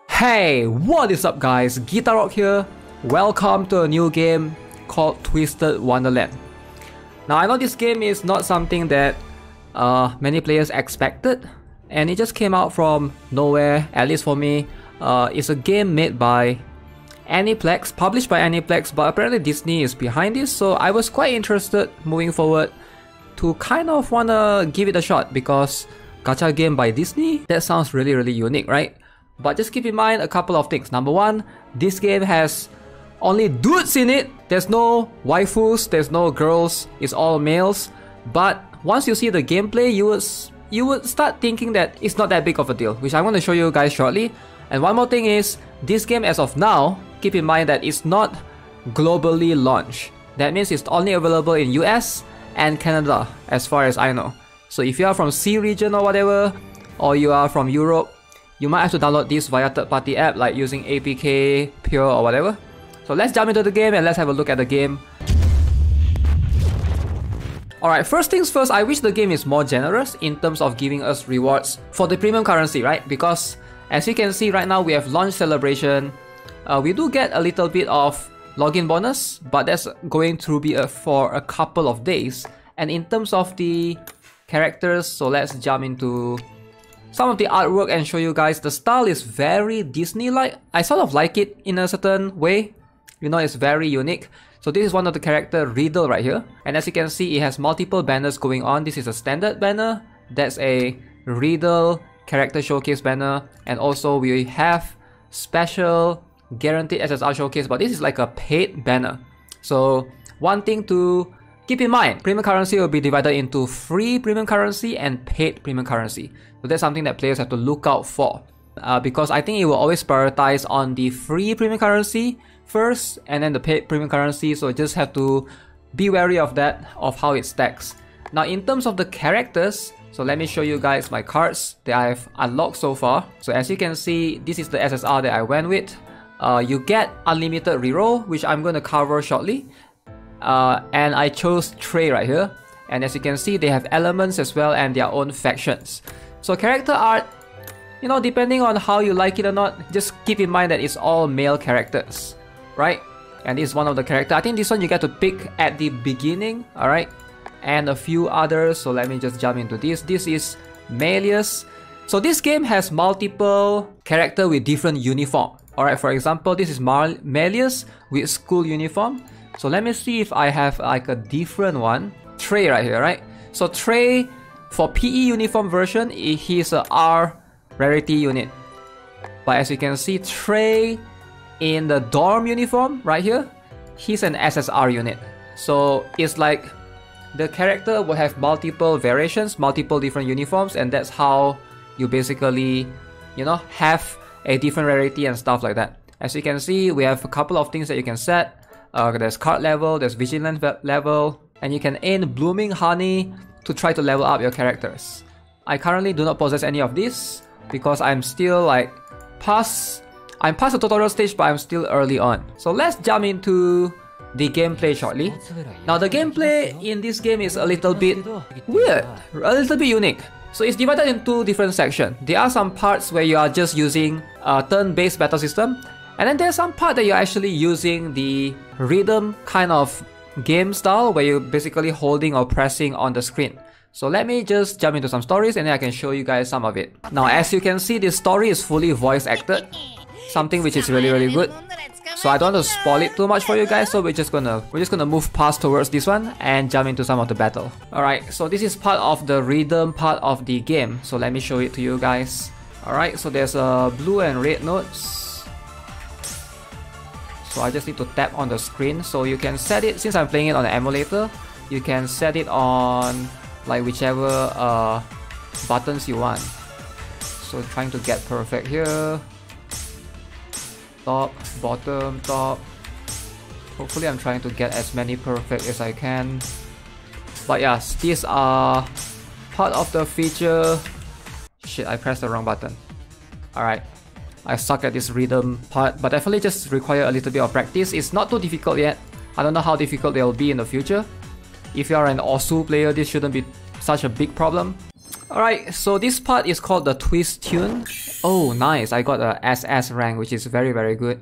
Hey, what is up guys, Guitar Rock here. Welcome to a new game called Twisted Wonderland. Now I know this game is not something that many players expected, and it just came out from nowhere, at least for me. It's a game made by Aniplex, published by Aniplex, but apparently Disney is behind this, so I was quite interested moving forward to kind of wanna give it a shot, because gacha game by Disney, that sounds really unique, right? But just keep in mind a couple of things. Number one, this game has only dudes in it. There's no waifus, there's no girls, it's all males. But once you see the gameplay, you would start thinking that it's not that big of a deal, which I'm going to show you guys shortly. And one more thing is, this game as of now, keep in mind that it's not globally launched. That means it's only available in US and Canada, as far as I know. So if you are from C region or whatever, or you are from Europe, you might have to download this via third-party app like using APK, Pure or whatever. So let's jump into the game and let's have a look at the game. Alright, first things first, I wish the game is more generous in terms of giving us rewards for the premium currency, right? Because as you can see right now, we have launch celebration. We do get a little bit of login bonus, but that's going to be for a couple of days. And in terms of the characters, so let's jump into some of the artwork and show you guys. The style is very Disney-like. I sort of like it in a certain way. You know, it's very unique. So this is one of the character, Riddle, right here. And as you can see, it has multiple banners going on. This is a standard banner. That's a Riddle character showcase banner. And also we have special guaranteed SSR showcase, but this is like a paid banner. So one thing to keep in mind, premium currency will be divided into free premium currency and paid premium currency. So that's something that players have to look out for. Because I think it will always prioritize on the free premium currency first and then the paid premium currency. So just have to be wary of that, of how it stacks. Now in terms of the characters, so let me show you guys my cards that I've unlocked so far. So as you can see, this is the SSR that I went with. You get unlimited reroll, which I'm going to cover shortly. And I chose Trey right here, and as you can see, they have elements as well and their own factions. So character art, you know, depending on how you like it or not, just keep in mind that it's all male characters, right? And this is one of the characters. I think this one you get to pick at the beginning, alright? And a few others, so let me just jump into this. This is Malleus. So this game has multiple characters with different uniform. Alright, for example, this is Malleus with school uniform. So let me see if I have like a different one. Trey right here, right? So Trey, for PE uniform version, he's a R rarity unit. But as you can see, Trey in the dorm uniform right here, he's an SSR unit. So it's like the character will have multiple variations, multiple different uniforms, and that's how you basically, you know, have a different rarity and stuff like that. As you can see, we have a couple of things that you can set. There's card level, there's vigilance level, and you can aim blooming honey to try to level up your characters. I currently do not possess any of this because I'm still like I'm past the tutorial stage, but I'm still early on. So let's jump into the gameplay shortly. Now the gameplay in this game is a little bit weird, a little bit unique. So it's divided into two different sections. There are some parts where you are just using a turn-based battle system, and then there's some part that you're actually using the rhythm kind of game style where you're basically holding or pressing on the screen. So let me just jump into some stories and then I can show you guys some of it. Now as you can see, this story is fully voice acted, something which is really good. So I don't want to spoil it too much for you guys, so we're just gonna move past towards this one and jump into some of the battle. Alright, so this is part of the rhythm part of the game. So let me show it to you guys. Alright, so there's blue and red notes. So I just need to tap on the screen. So you can set it, since I'm playing it on the emulator, you can set it on like whichever buttons you want. So trying to get perfect here. Top, bottom, top. Hopefully I'm trying to get as many perfect as I can. But yes, these are part of the feature. Shit, I pressed the wrong button. Alright. I suck at this rhythm part, but definitely just require a little bit of practice. It's not too difficult yet. I don't know how difficult they'll be in the future. If you are an Osu player, this shouldn't be such a big problem. Alright, so this part is called the twist tune. Oh, nice. I got a SS rank, which is very, very good.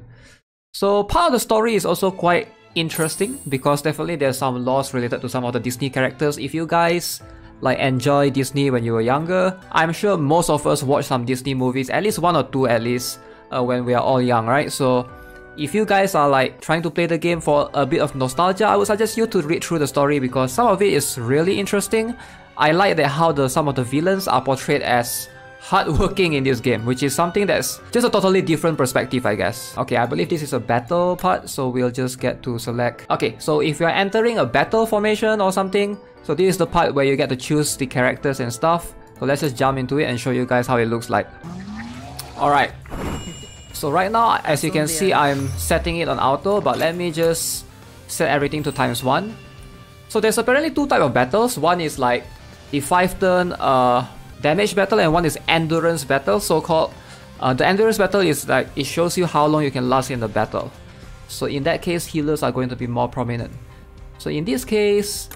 So part of the story is also quite interesting because definitely there's some laws related to some of the Disney characters. If you guys like enjoy Disney when you were younger, I'm sure most of us watch some Disney movies, at least one or two at least, when we are all young, right? So if you guys are like trying to play the game for a bit of nostalgia, I would suggest you to read through the story because some of it is really interesting. I like that how some of the villains are portrayed as hardworking in this game, which is something that's just a totally different perspective, I guess. Okay, I believe this is a battle part, so we'll just get to select. Okay, so if you're entering a battle formation or something, so this is the part where you get to choose the characters and stuff. So let's just jump into it and show you guys how it looks like. Alright, so right now, as you can see, I'm setting it on auto, but let me just set everything to ×1. So there's apparently two types of battles. One is like the 5-turn damage battle, and one is endurance battle, so-called. The endurance battle is like, it shows you how long you can last in the battle. So in that case, healers are going to be more prominent. So in this case,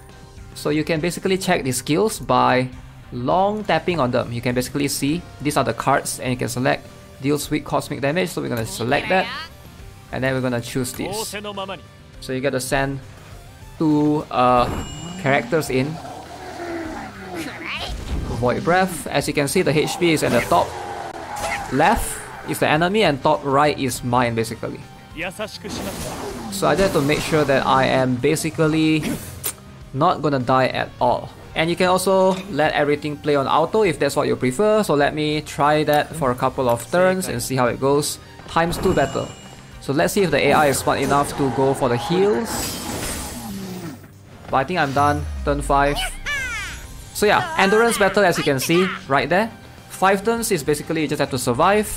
so you can basically check the skills by long tapping on them. You can basically see, these are the cards, and you can select deals weak cosmic damage, so we're gonna select that, and then we're gonna choose this. So you get to send two characters in. Void Breath. As you can see, the HP is at the top left is the enemy and top right is mine basically. So I just have to make sure that I am basically not gonna die at all. And you can also let everything play on auto if that's what you prefer. So let me try that for a couple of turns and see how it goes. ×2 battle. So let's see if the AI is smart enough to go for the heals. But I think I'm done. Turn 5. So yeah, endurance battle, as you can see right there. 5 turns is basically you just have to survive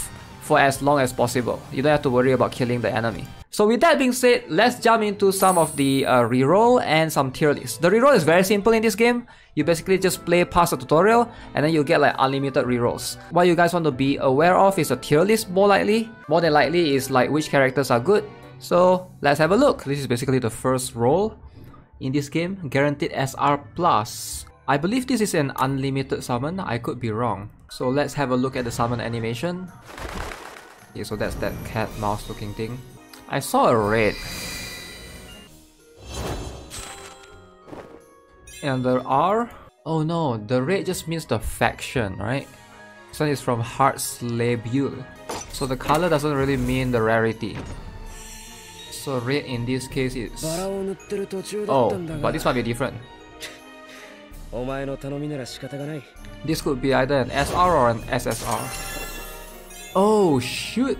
for as long as possible. You don't have to worry about killing the enemy. So with that being said, let's jump into some of the reroll and some tier lists. The reroll is very simple in this game. You basically just play past the tutorial and then you get like unlimited rerolls. What you guys want to be aware of is a tier list more likely. More than likely is like which characters are good. So let's have a look. This is basically the first roll in this game. Guaranteed SR+. I believe this is an unlimited summon, I could be wrong. So let's have a look at the summon animation. Okay, so that's that cat mouse looking thing. I saw a red. And the R? Oh no, the red just means the faction, right? This one is from Heart's Labule. So the color doesn't really mean the rarity. So red in this case is... Oh, but this might be different. This could be either an SR or an SSR. Oh shoot!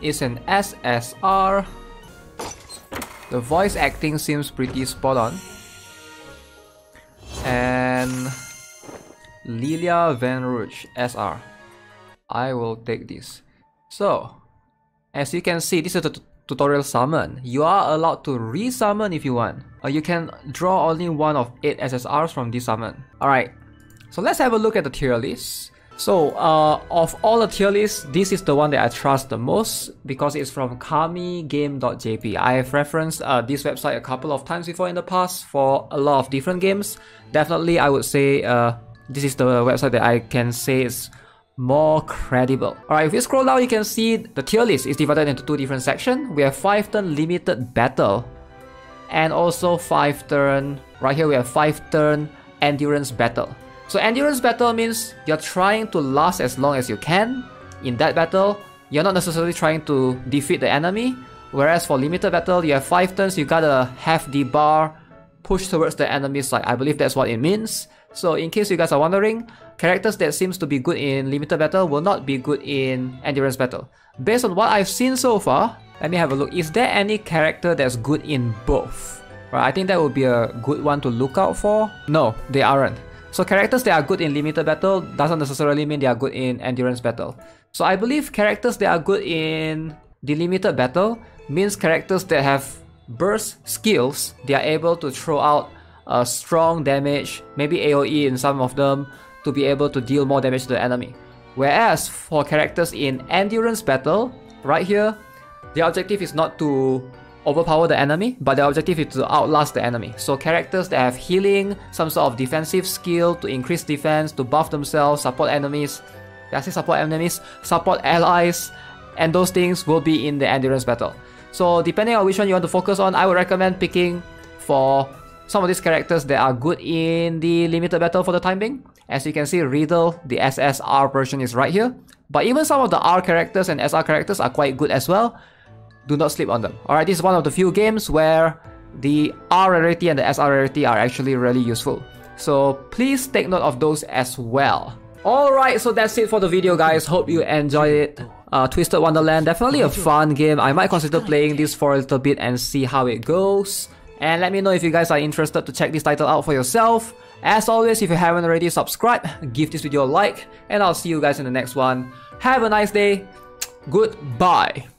It's an SSR. The voice acting seems pretty spot on. And Lilia Van Rouge SR. I will take this. So, as you can see, this is a tutorial summon. You are allowed to re-summon if you want. Or you can draw only one of 8 SSRs from this summon. Alright, so let's have a look at the tier list. So, of all the tier lists, this is the one that I trust the most because it's from kamigame.jp. I have referenced this website a couple of times before in the past for a lot of different games. Definitely, I would say this is the website that I can say is more credible. Alright, if you scroll down, you can see the tier list is divided into 2 different sections. We have 5-turn limited battle and also 5-turn, right here we have 5-turn endurance battle. So endurance battle means you're trying to last as long as you can in that battle. You're not necessarily trying to defeat the enemy. Whereas for limited battle, you have 5 turns, you gotta have the bar push towards the enemy side. I believe that's what it means. So in case you guys are wondering, characters that seems to be good in limited battle will not be good in endurance battle. Based on what I've seen so far, let me have a look. Is there any character that's good in both? Right, I think that would be a good one to look out for. No, they aren't. So characters that are good in limited battle doesn't necessarily mean they are good in endurance battle. So I believe characters that are good in the limited battle means characters that have burst skills. They are able to throw out strong damage, maybe AoE in some of them, to be able to deal more damage to the enemy. Whereas for characters in endurance battle, right here, the objective is not to overpower the enemy, but their objective is to outlast the enemy. So characters that have healing, some sort of defensive skill to increase defense, to buff themselves, support enemies. Did I say support enemies? Support allies, and those things will be in the endurance battle. So depending on which one you want to focus on, I would recommend picking for some of these characters that are good in the limited battle for the time being. As you can see, Riddle, the SSR version is right here. But even some of the R characters and SR characters are quite good as well. Do not sleep on them. Alright, this is one of the few games where the R rarity and the SR rarity are actually really useful. So please take note of those as well. Alright, so that's it for the video, guys. Hope you enjoyed it. Twisted Wonderland, definitely a fun game. I might consider playing this for a little bit and see how it goes. And let me know if you guys are interested to check this title out for yourself. As always, if you haven't already, subscribe, give this video a like, and I'll see you guys in the next one. Have a nice day. Goodbye.